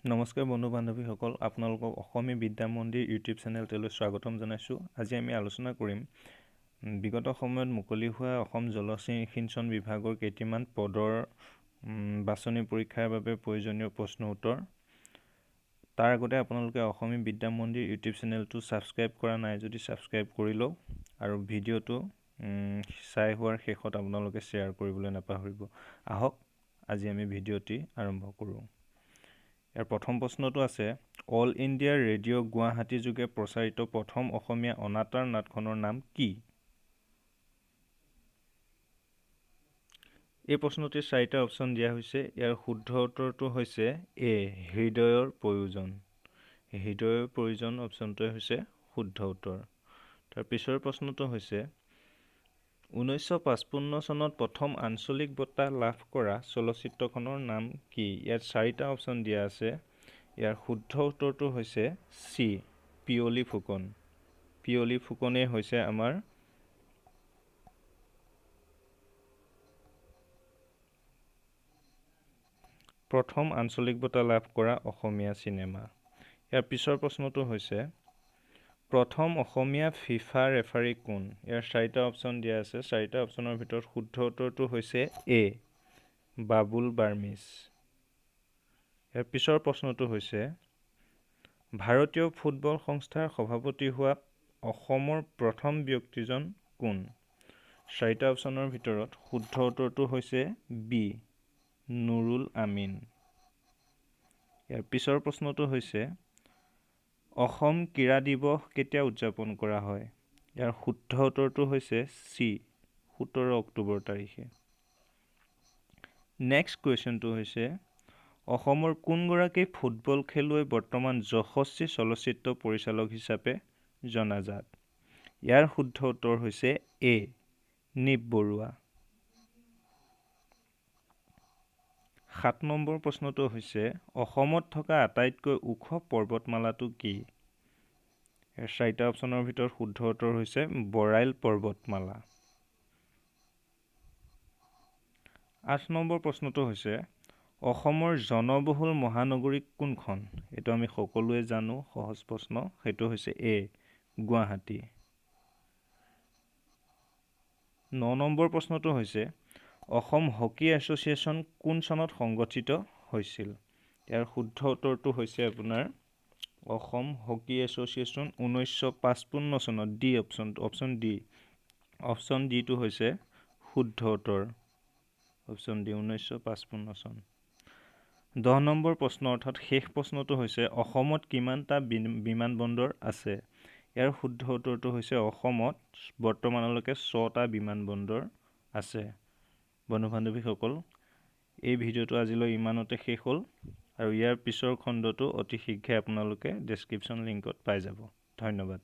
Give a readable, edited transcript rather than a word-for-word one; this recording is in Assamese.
নমস্কাৰ বন্ধু বান্ধৱীসকল, আপোনালোকক অসমী বিদ্যামন্দিৰ ইউটিউব চেনেলটোলৈ স্বাগতম জনাইছোঁ। আজি আমি আলোচনা কৰিম বিগত সময়ত মুকলি হোৱা অসম জলসিঞ্চন বিভাগৰ কেইটামান পদৰ বাছনি পৰীক্ষাৰ বাবে প্ৰয়োজনীয় প্ৰশ্ন উত্তৰ। তাৰ আগতে আপোনালোকে অসমী বিদ্যামন্দিৰ ইউটিউব চেনেলটো ছাবস্ক্ৰাইব কৰা নাই যদি ছাবস্ক্ৰাইব কৰি লওক আৰু ভিডিঅ'টো চাই হোৱাৰ শেষত আপোনালোকে শ্বেয়াৰ কৰিবলৈ নাপাহৰিব। আহক আজি আমি ভিডিঅ'টি আৰম্ভ কৰোঁ। ইয়াৰ প্ৰথম প্ৰশ্নটো আছে, অল ইণ্ডিয়া ৰেডিঅ' গুৱাহাটী যোগে প্ৰচাৰিত প্ৰথম অসমীয়া অনাতাঁৰ নাটখনৰ নাম কি? এই প্ৰশ্নটিৰ 4টা অপশ্যন দিয়া হৈছে। ইয়াৰ শুদ্ধ উত্তৰটো হৈছে এ, হৃদয়ৰ প্ৰয়োজন। হৃদয়ৰ প্ৰয়োজন অপশ্যনটোৱে হৈছে শুদ্ধ উত্তৰ। তাৰ পিছৰ প্ৰশ্নটো হৈছে 1955 চনত প্ৰথম আঞ্চলিক বঁটা লাভ কৰা চলচ্চিত্ৰখনৰ নাম কি? ইয়াত 4টা অপশ্যন দিয়া আছে। ইয়াৰ শুদ্ধ উত্তৰটো হৈছে চি, পিয়লি ফুকন। পিয়লি ফুকনেই হৈছে আমাৰ প্ৰথম আঞ্চলিক বঁটা লাভ কৰা অসমীয়া চিনেমা। ইয়াৰ পিছৰ প্ৰশ্নটো হৈছে প্ৰথম অসমীয়া ফিফা ৰেফাৰী কোন? ইয়াৰ 4টা অপশ্যন দিয়া আছে। 4টা অপশ্যনৰ ভিতৰত শুদ্ধ উত্তৰটো হৈছে এ, বাবুল বাৰ্মিজ। ইয়াৰ পিছৰ প্ৰশ্নটো হৈছে ভাৰতীয় ফুটবল সংস্থাৰ সভাপতি হোৱা অসমৰ প্ৰথম ব্যক্তিজন কোন? 4টা অপশ্যনৰ ভিতৰত শুদ্ধ উত্তৰটো হৈছে বি, নুৰুল আমিন। ইয়াৰ পিছৰ প্ৰশ্নটো হৈছে অসম ক্ৰীড়া দিৱস কেতিয়া উদযাপন কৰা হয়? ইয়াৰ শুদ্ধ উত্তৰটো হৈছে চি, 17 অক্টোবৰ তাৰিখে। নেক্সট কুৱেশ্যনটো হৈছে অসমৰ কোনগৰাকী ফুটবল খেলুৱৈ বৰ্তমান যশস্বী চলচ্চিত্ৰ পৰিচালক হিচাপে জনাজাত? ইয়াৰ শুদ্ধ উত্তৰ হৈছে এ, নিপ বৰুৱা। 7 নম্বৰ প্ৰশ্নটো হৈছে অসমত থকা আটাইতকৈ ওখ পৰ্বতমালাটো কি? ইয়াৰ 4টা অপশ্যনৰ ভিতৰত শুদ্ধ উত্তৰ হৈছে বৰাইল পৰ্বতমালা। 8 নম্বৰ প্ৰশ্নটো হৈছে অসমৰ জনবহুল মহানগৰী কোনখন? এইটো আমি সকলোৱে জানো, সহজ প্ৰশ্ন। সেইটো হৈছে এ, গুৱাহাটী। 9 নম্বৰ প্ৰশ্নটো হৈছে অসম হকী এছ'চিয়েশ্যন কোন চনত সংগঠিত হৈছিল? ইয়াৰ শুদ্ধ উত্তৰটো হৈছে আপোনাৰ অসম হকী এছ'চিয়েশ্যন 1955 চনত। D option D. অপশ্যন ডিটো হৈছে শুদ্ধ উত্তৰ। অপশ্যন ডি 1955 চন। 10 নম্বৰ প্ৰশ্ন অৰ্থাৎ শেষ প্ৰশ্নটো হৈছে অসমত কিমানটা বিমানবন্দৰ আছে? ইয়াৰ শুদ্ধ উত্তৰটো হৈছে অসমত বৰ্তমানলৈকে 6টা বিমানবন্দৰ আছে। বন্ধু বান্ধৱীসকল, এই ভিডিঅ'টো আজিলৈ ইমানতে শেষ হ'ল আৰু ইয়াৰ পিছৰ খণ্ডটো অতি শীঘ্ৰে আপোনালোকে ডেছক্ৰিপশ্যন লিংকত পাই যাব। ধন্যবাদ।